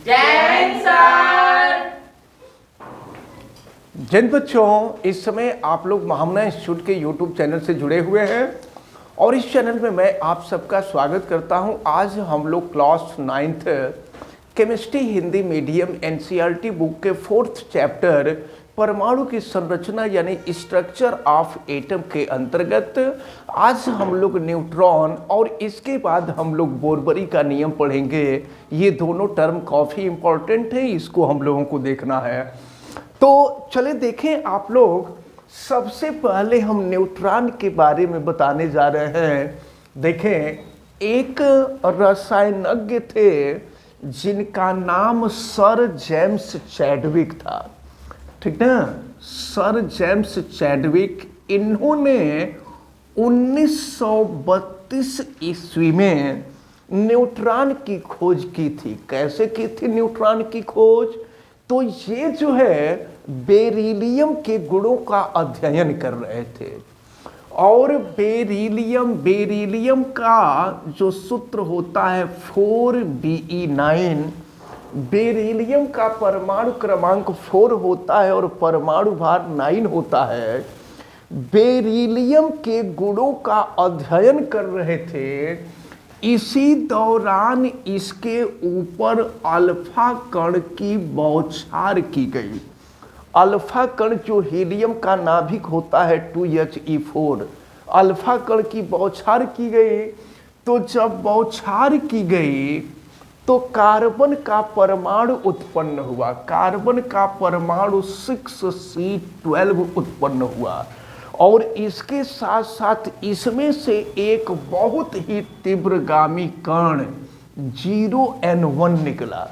जय हिंद सर। जिन बच्चों इस समय आप लोग महामना इंस्टीट्यूट के यूट्यूब चैनल से जुड़े हुए हैं और इस चैनल में मैं आप सबका स्वागत करता हूं। आज हम लोग class 9th chemistry Hindi medium NCERT book के 4th चैप्टर परमाणु की संरचना यानी स्ट्रक्चर ऑफ एटम के अंतर्गत आज हम लोग न्यूट्रॉन और इसके बाद हम लोग बोरबरी का नियम पढ़ेंगे। ये दोनों टर्म काफ़ी इंपॉर्टेंट है, इसको हम लोगों को देखना है। तो चले देखें आप लोग, सबसे पहले हम न्यूट्रॉन के बारे में बताने जा रहे हैं। देखें, एक रसायनज्ञ थे जिनका नाम सर जेम्स चैडविक था, ठीक ना, सर जेम्स चैडविक। इन्होंने 1932 ईस्वी में न्यूट्रॉन की खोज की थी। कैसे की थी न्यूट्रॉन की खोज? तो ये जो है बेरिलियम के गुणों का अध्ययन कर रहे थे और बेरिलियम का जो सूत्र होता है 4Be9, बेरिलियम का परमाणु क्रमांक 4 होता है और परमाणु भार 9 होता है। बेरिलियम के गुणों का अध्ययन कर रहे थे, इसी दौरान इसके ऊपर अल्फा कण की बौछार की गई। अल्फा कण जो हीलियम का नाभिक होता है 2He4, अल्फा कण की बौछार की गई। तो जब बौछार की गई तो कार्बन का परमाणु उत्पन्न हुआ, कार्बन का परमाणु 6C12 उत्पन्न हुआ और इसके साथ साथ इसमें से एक बहुत ही तीव्रगामी कण 0N1 निकला।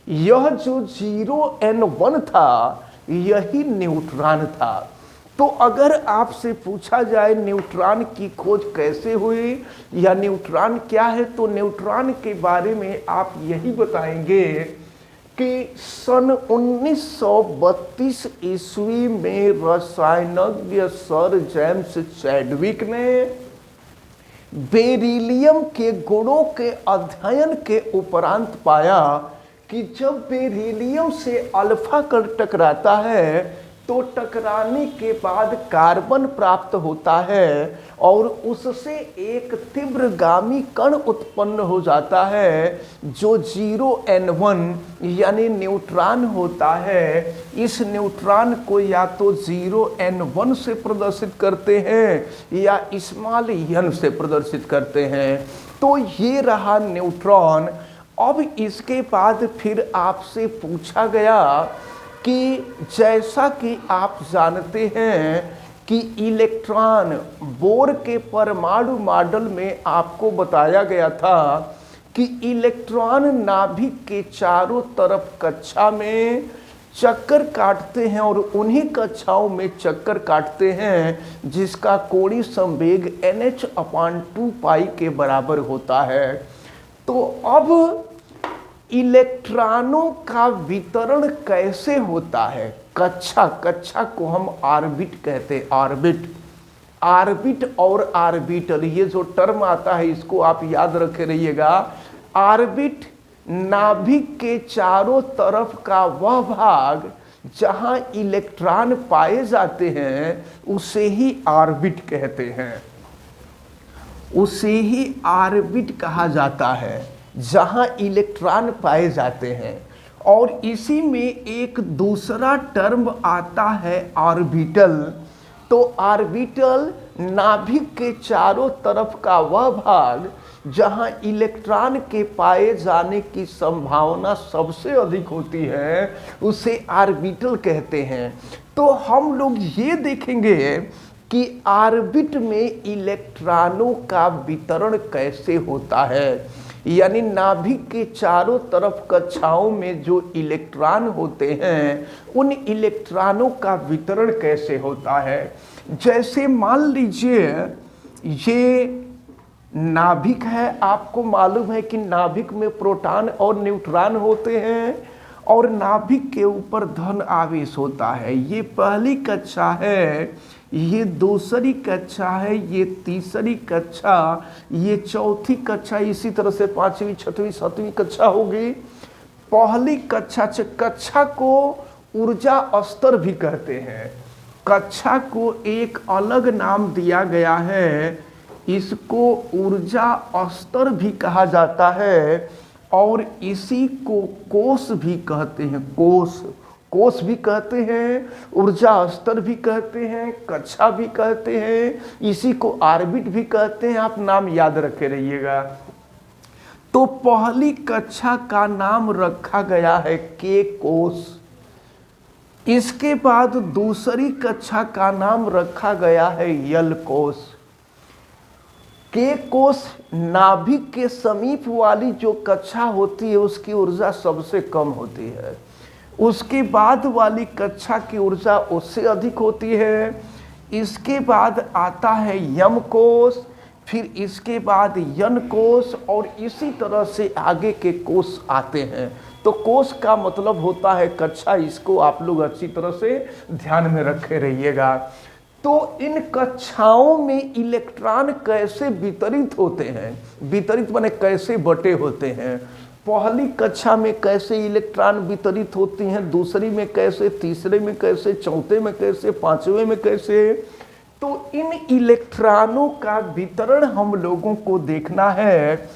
यह जो 0N1 था यही न्यूट्रॉन था। तो अगर आपसे पूछा जाए न्यूट्रॉन की खोज कैसे हुई या न्यूट्रॉन क्या है, तो न्यूट्रॉन के बारे में आप यही बताएंगे कि सन 1932 ईस्वी में रसायनज्ञ सर जेम्स चैडविक ने बेरिलियम के गुणों के अध्ययन के उपरांत पाया कि जब बेरिलियम से अल्फा कण टकराता है तो टकराने के बाद कार्बन प्राप्त होता है और उससे एक तीव्रगामी कण उत्पन्न हो जाता है जो 0N1 यानी न्यूट्रॉन होता है। इस न्यूट्रॉन को या तो 0N1 से प्रदर्शित करते हैं या स्मॉल n से प्रदर्शित करते हैं। तो ये रहा न्यूट्रॉन। अब इसके बाद फिर आपसे पूछा गया कि जैसा कि आप जानते हैं कि इलेक्ट्रॉन, बोर के परमाणु मॉडल में आपको बताया गया था कि इलेक्ट्रॉन नाभिक के चारों तरफ कक्षा में चक्कर काटते हैं और उन्हीं कक्षाओं में चक्कर काटते हैं जिसका कोणीय संवेग NH/2π के बराबर होता है। तो अब इलेक्ट्रॉनों का वितरण कैसे होता है? कक्षा को हम ऑर्बिट कहते हैं। ऑर्बिट और ऑर्बिटल, ये जो टर्म आता है इसको आप याद रखे रहिएगा। ऑर्बिट नाभिक के चारों तरफ का वह भाग जहां इलेक्ट्रॉन पाए जाते हैं उसे ही ऑर्बिट कहते हैं, उसे ही ऑर्बिट कहा जाता है जहां इलेक्ट्रॉन पाए जाते हैं। और इसी में एक दूसरा टर्म आता है ऑर्बिटल। तो ऑर्बिटल नाभिक के चारों तरफ का वह भाग जहां इलेक्ट्रॉन के पाए जाने की संभावना सबसे अधिक होती है उसे ऑर्बिटल कहते हैं। तो हम लोग ये देखेंगे कि ऑर्बिट में इलेक्ट्रॉनों का वितरण कैसे होता है, यानी नाभिक के चारों तरफ कक्षाओं में जो इलेक्ट्रॉन होते हैं उन इलेक्ट्रॉनों का वितरण कैसे होता है। जैसे मान लीजिए ये नाभिक है, आपको मालूम है कि नाभिक में प्रोटॉन और न्यूट्रॉन होते हैं और नाभिक के ऊपर धन आवेश होता है। ये पहली कक्षा है, ये दूसरी कक्षा है, ये तीसरी कक्षा, ये चौथी कक्षा, इसी तरह से 5वीं 6वीं 7वीं कक्षा होगी। पहली कक्षा से, कक्षा को ऊर्जा स्तर भी कहते हैं। कक्षा को एक अलग नाम दिया गया है, इसको ऊर्जा स्तर भी कहा जाता है और इसी को कोष भी कहते हैं। कोष भी कहते हैं, ऊर्जा स्तर भी कहते हैं, कक्षा भी कहते हैं, इसी को ऑर्बिट भी कहते हैं। आप नाम याद रखे रहिएगा। तो पहली कक्षा का नाम रखा गया है के कोष। इसके बाद दूसरी कक्षा का नाम रखा गया है यल कोष। के कोष नाभिक के समीप वाली जो कक्षा होती है उसकी ऊर्जा सबसे कम होती है। उसके बाद वाली कक्षा की ऊर्जा उससे अधिक होती है। इसके बाद आता है यम कोष, फिर इसके बाद यन कोष और इसी तरह से आगे के कोष आते हैं। तो कोष का मतलब होता है कक्षा। इसको आप लोग अच्छी तरह से ध्यान में रखे रहिएगा। तो इन कक्षाओं में इलेक्ट्रॉन कैसे वितरित होते हैं, वितरित माने कैसे बटे होते हैं। पहली कक्षा में कैसे इलेक्ट्रॉन वितरित होती हैं, दूसरी में कैसे, तीसरे में कैसे, चौथे में कैसे, पांचवें में कैसे। तो इन इलेक्ट्रॉनों का वितरण हम लोगों को देखना है।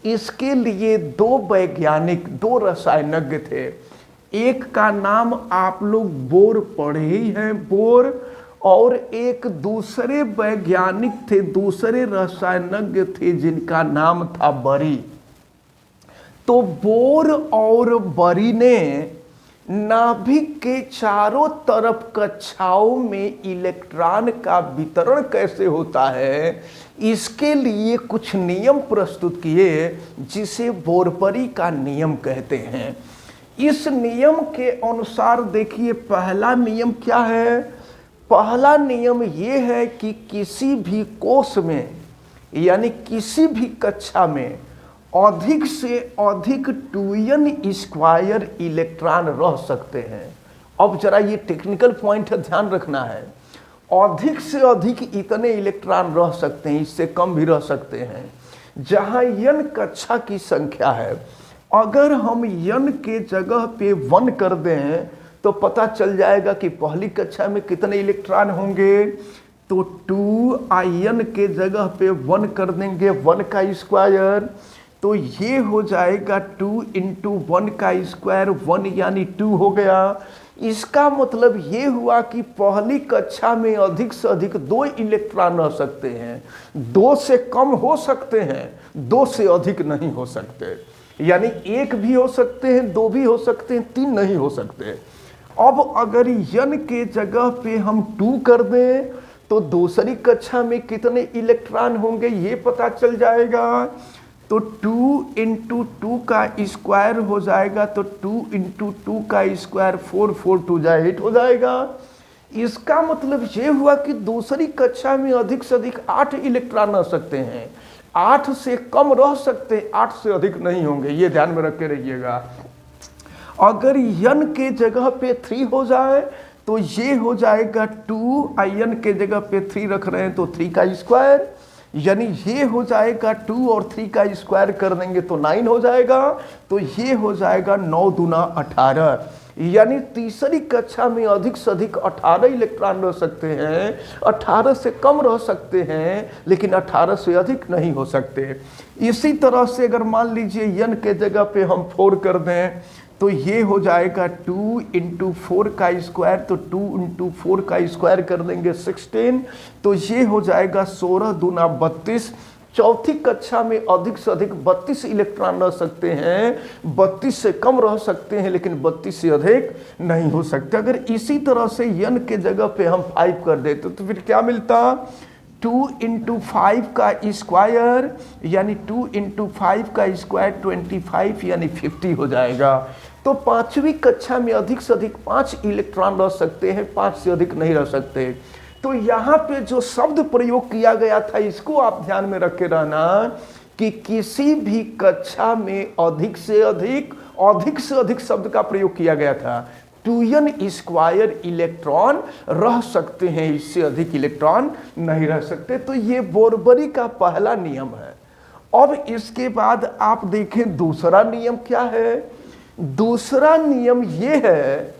इसके लिए दो वैज्ञानिक, दो रसायनज्ञ थे। एक का नाम आप लोग बोर पढ़े ही हैं, बोर, और एक दूसरे वैज्ञानिक थे, दूसरे रसायनज्ञ थे जिनका नाम था बरी। तो बोर और बरी ने नाभिक के चारों तरफ कक्षाओं में इलेक्ट्रॉन का वितरण कैसे होता है, इसके लिए कुछ नियम प्रस्तुत किए जिसे बोरबरी का नियम कहते हैं। इस नियम के अनुसार देखिए, पहला नियम क्या है। पहला नियम ये है कि किसी भी कोष में यानी किसी भी कक्षा में अधिक से अधिक 2n स्क्वायर इलेक्ट्रॉन रह सकते हैं। अब जरा ये टेक्निकल पॉइंट है, ध्यान रखना है। अधिक से अधिक इतने इलेक्ट्रॉन रह सकते हैं, इससे कम भी रह सकते हैं। जहां n कक्षा की संख्या है, अगर हम n के जगह पे 1 कर दें तो पता चल जाएगा कि पहली कक्षा में कितने इलेक्ट्रॉन होंगे। तो 2in के जगह पे 1 कर देंगे, 1 का स्क्वायर, तो ये हो जाएगा 2 × 1 का स्क्वायर, 1 यानी 2 हो गया। इसका मतलब ये हुआ कि पहली कक्षा में अधिक से अधिक 2 इलेक्ट्रॉन रह सकते हैं। 2 से कम हो सकते हैं, 2 से अधिक नहीं हो सकते। यानी 1 भी हो सकते हैं, 2 भी हो सकते हैं, 3 नहीं हो सकते। अब अगर n के जगह पे हम 2 कर दें तो दूसरी कक्षा में कितने इलेक्ट्रॉन होंगे ये पता चल जाएगा। तो 2 × 2 का स्क्वायर हो जाएगा, तो 2 × 2 का स्क्वायर 4, 4 2 जा 8 हो जाएगा। इसका मतलब ये हुआ कि दूसरी कक्षा में अधिक से अधिक 8 इलेक्ट्रॉन रह सकते हैं। 8 से कम रह सकते हैं, 8 से अधिक नहीं होंगे, ये ध्यान में रख के रहिएगा। अगर n के जगह पे 3 हो जाए तो ये हो जाएगा 2, n के जगह पे 3 रख रहे हैं तो 3 का स्क्वायर, यानी ये हो जाएगा 2 और 3 का स्क्वायर कर देंगे तो 9 हो जाएगा। तो ये हो जाएगा 9 दूना 18, यानी तीसरी कक्षा में अधिक से अधिक 18 इलेक्ट्रॉन रह सकते हैं। 18 से कम रह सकते हैं लेकिन 18 से अधिक नहीं हो सकते। इसी तरह से अगर मान लीजिए n के जगह पे हम 4 कर दें तो ये हो जाएगा 2 × 4 का स्क्वायर, तो 2 × 4 का स्क्वायर कर देंगे 16, तो ये हो जाएगा 16 दूना 32। चौथी कक्षा में अधिक से अधिक 32 इलेक्ट्रॉन रह सकते हैं। 32 से कम रह सकते हैं लेकिन 32 से अधिक नहीं हो सकते। अगर इसी तरह से n के जगह पे हम 5 कर देते तो फिर क्या मिलता, 2 × 5 का स्क्वायर यानी 2 × 5 का स्क्वायर 25 यानी 50 हो जाएगा। तो पांचवी कक्षा में अधिक से अधिक 5 इलेक्ट्रॉन रह सकते हैं, 5 से अधिक नहीं रह सकते। तो यहाँ पे जो शब्द प्रयोग किया गया था इसको आप ध्यान में रखे रहना कि किसी भी कक्षा में अधिक से अधिक शब्द का प्रयोग किया गया था। 2n स्क्वायर इलेक्ट्रॉन रह सकते हैं, इससे अधिक इलेक्ट्रॉन नहीं रह सकते। तो ये बोरबरी का पहला नियम है। अब इसके बाद आप देखें दूसरा नियम क्या है। दूसरा नियम ये है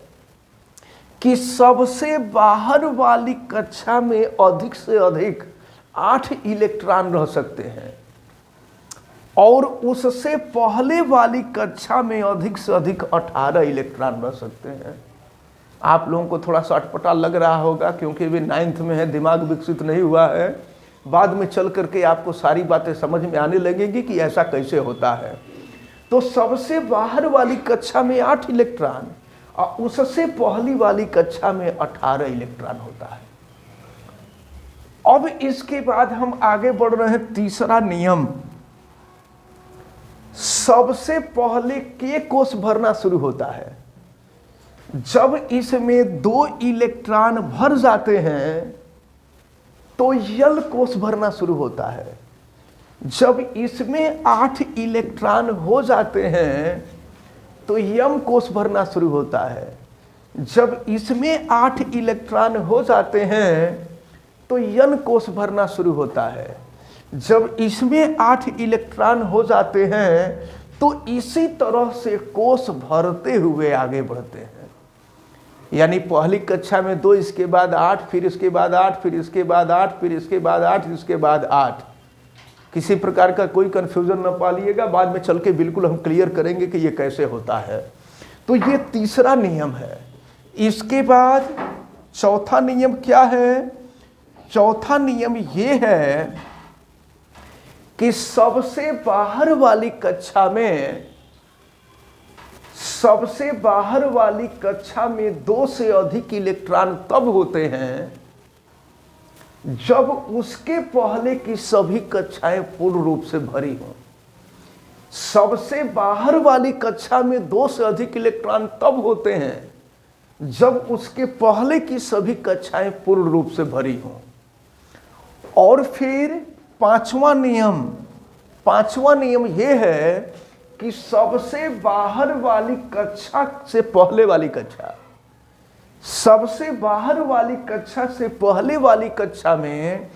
कि सबसे बाहर वाली कक्षा में अधिक से अधिक 8 इलेक्ट्रॉन रह सकते हैं और उससे पहले वाली कक्षा में अधिक से अधिक 18 इलेक्ट्रॉन रह सकते हैं। आप लोगों को थोड़ा सा अटपटा लग रहा होगा क्योंकि वे 9th में है, दिमाग विकसित नहीं हुआ है। बाद में चल करके आपको सारी बातें समझ में आने लगेगी कि ऐसा कैसे होता है। तो सबसे बाहर वाली कक्षा में 8 इलेक्ट्रॉन और उससे पहली वाली कक्षा में 18 इलेक्ट्रॉन होता है। अब इसके बाद हम आगे बढ़ रहे हैं तीसरा नियम। सबसे पहले के कोष भरना शुरू होता है। जब इसमें 2 इलेक्ट्रॉन भर जाते हैं तो यल कोष भरना शुरू होता है। जब इसमें 8 इलेक्ट्रॉन हो जाते हैं तो यम कोष भरना शुरू होता है। जब इसमें 8 इलेक्ट्रॉन हो जाते हैं तो यन कोष भरना शुरू होता है। जब इसमें 8 इलेक्ट्रॉन हो जाते हैं तो इसी तरह से कोष भरते हुए आगे बढ़ते हैं। यानी पहली कक्षा में 2, इसके बाद 8, फिर इसके बाद 8, फिर इसके बाद 8, फिर इसके बाद 8, इसके बाद 8। किसी प्रकार का कोई कंफ्यूजन न पालिएगा, बाद में चल के बिल्कुल हम क्लियर करेंगे कि ये कैसे होता है। तो ये तीसरा नियम है। इसके बाद चौथा नियम क्या है? चौथा नियम ये है कि सबसे बाहर वाली कक्षा में 2 से अधिक इलेक्ट्रॉन तब होते हैं जब उसके पहले की सभी कक्षाएं पूर्ण रूप से भरी हों। सबसे बाहर वाली कक्षा में 2 से अधिक इलेक्ट्रॉन तब होते हैं जब उसके पहले की सभी कक्षाएं पूर्ण रूप से भरी हों। और फिर पांचवा नियम यह है कि सबसे बाहर वाली कक्षा से पहले वाली कक्षा, सबसे बाहर वाली कक्षा से पहले वाली कक्षा में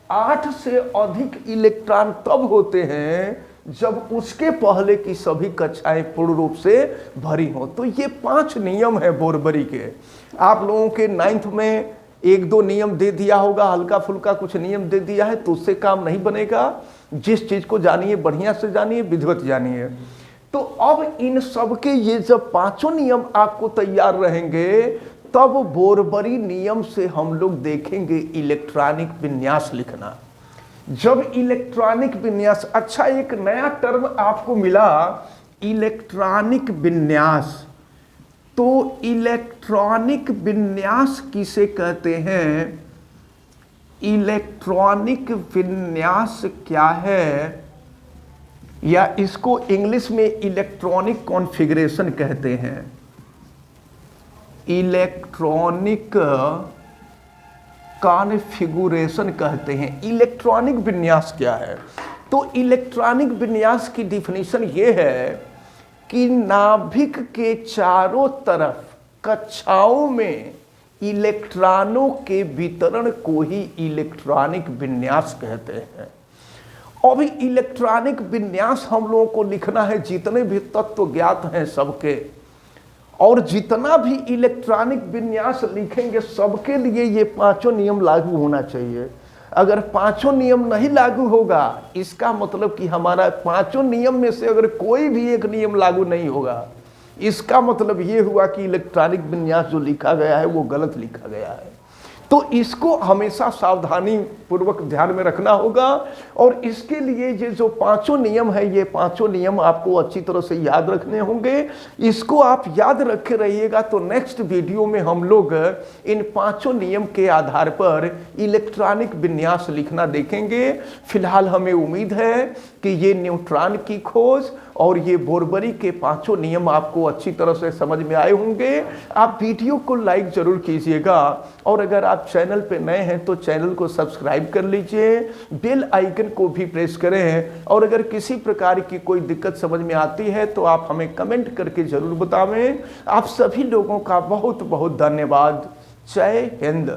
8 से अधिक इलेक्ट्रॉन तब होते हैं जब उसके पहले की सभी कक्षाएं पूर्ण रूप से भरी हों। तो ये 5 नियम है बोरबरी के। आप लोगों के 9th में 1-2 नियम दे दिया होगा, हल्का फुल्का कुछ नियम दे दिया है, तो उससे काम नहीं बनेगा। जिस चीज को जानिए बढ़िया से जानिए, विधिवत जानिए। तो अब इन सब के ये जब 5 नियम आपको तैयार रहेंगे तब बोरबरी नियम से हम लोग देखेंगे इलेक्ट्रॉनिक विन्यास लिखना। जब इलेक्ट्रॉनिक विन्यास, अच्छा एक नया टर्म आपको मिला, इलेक्ट्रॉनिक विन्यास। तो इलेक्ट्रॉनिक विन्यास किसे कहते हैं? इलेक्ट्रॉनिक विन्यास क्या है, या इसको इंग्लिश में इलेक्ट्रॉनिक कॉन्फ़िगरेशन कहते हैं। इलेक्ट्रॉनिक कॉन्फ़िगरेशन कहते हैं। इलेक्ट्रॉनिक विन्यास क्या है? तो इलेक्ट्रॉनिक विन्यास की डिफिनीशन ये है कि नाभिक के चारों तरफ कक्षाओं में इलेक्ट्रॉनों के वितरण को ही इलेक्ट्रॉनिक विन्यास कहते हैं। अभी इलेक्ट्रॉनिक विन्यास हम लोगों को लिखना है, जितने भी तत्व ज्ञात हैं सबके, और जितना भी इलेक्ट्रॉनिक विन्यास लिखेंगे सबके लिए ये 5 नियम लागू होना चाहिए। अगर 5 नियम नहीं लागू होगा, इसका मतलब कि हमारा 5 नियम में से अगर कोई भी एक नियम लागू नहीं होगा, इसका मतलब ये हुआ कि इलेक्ट्रॉनिक विन्यास जो लिखा गया है वो गलत लिखा गया है। तो इसको हमेशा सावधानी पूर्वक ध्यान में रखना होगा। और इसके लिए ये जो 5 नियम है, ये 5 नियम आपको अच्छी तरह से याद रखने होंगे। इसको आप याद रखे रहिएगा तो नेक्स्ट वीडियो में हम लोग इन 5 नियम के आधार पर इलेक्ट्रॉनिक विन्यास लिखना देखेंगे। फिलहाल हमें उम्मीद है कि ये न्यूट्रॉन की खोज और ये बोरबरी के 5 नियम आपको अच्छी तरह से समझ में आए होंगे। आप वीडियो को लाइक जरूर कीजिएगा, और अगर आप चैनल पे नए हैं तो चैनल को सब्सक्राइब कर लीजिए, बेल आइकन को भी प्रेस करें। और अगर किसी प्रकार की कोई दिक्कत समझ में आती है तो आप हमें कमेंट करके जरूर बतावें। आप सभी लोगों का बहुत बहुत धन्यवाद। जय हिंद।